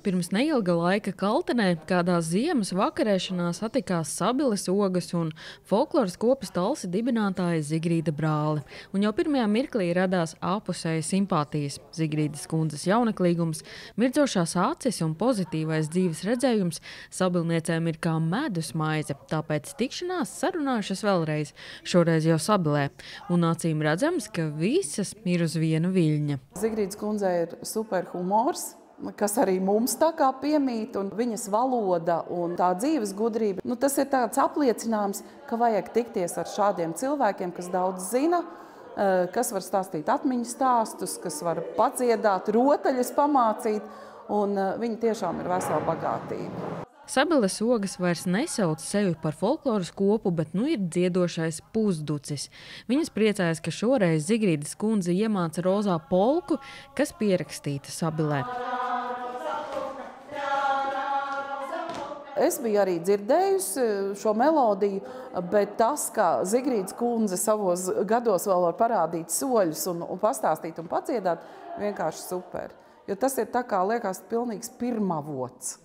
Pirms neilga laika Kaltenē kādā ziemas vakarēšanā satikās Sabiles Ogas un folkloras kopas Talsi dibinātāja Zigrīda Brāle. Un jau pirmajā mirklī radās ārpusēja simpātijas. Zigrīdas kundzes jauneklīgums, mirdzošās acis un pozitīvais dzīves redzējums sabilniecēm ir kā medus maize, tāpēc tikšanās sarunājušas vēlreiz, šoreiz jau Sabilē. Un acīm redzams, ka visas ir uz viena viļņa. Zigrīdas kundzei ir super humors, kas arī mums tā kā piemīt, un viņas valoda un tā dzīves gudrība. Tas ir tāds apliecinājums, ka vajag tikties ar šādiem cilvēkiem, kas daudz zina, kas var stāstīt atmiņu stāstus, kas var padziedāt, rotaļas pamācīt, un viņi tiešām ir vesela bagātība. Sabiles Ogas vairs nesauc sevi par folkloras kopu, bet ir dziedošais pusducis. Viņas priecājas, ka šoreiz Zigrīdas kundze iemāca rozā polku, kas pierakstīta Sabilē. Es biju arī dzirdējusi šo melodiju, bet tas, ka Zigrīdas kundze savos gados vēl var parādīt soļus un pastāstīt un padziedāt, vienkārši super. Jo tas ir tā kā liekas pilnīgs pirmavots.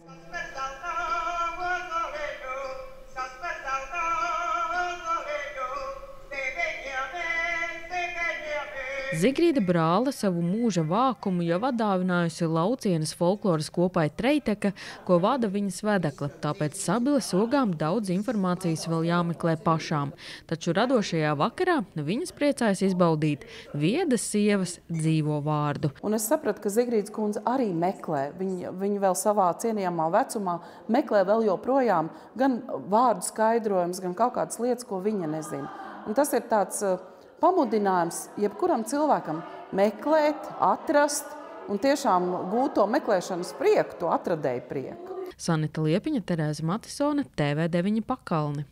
Zigrīda Brāle savu mūža vākumu jau atdāvinājusi Laucienas folkloras kopai Treiteka, ko vada viņas vedekle, tāpēc Sabiles Ogām daudz informācijas vēl jāmeklē pašām. Taču radošajā vakarā viņas priecājas izbaudīt viedas sievas dzīvo vārdu. Un es sapratu, ka Zigrīdas kundze arī meklē, viņa vēl savā cienījamā vecumā meklē vēl joprojām gan vārdu skaidrojums, gan kaut kādas lietas, ko viņa nezina. Un tas ir tāds pamudinājums jebkuram cilvēkam meklēt, atrast un tiešām gūt to meklēšanas prieku, to atradēju prieku. Sanita Liepiņa, Terēze Matisone, TV9 Pakalni.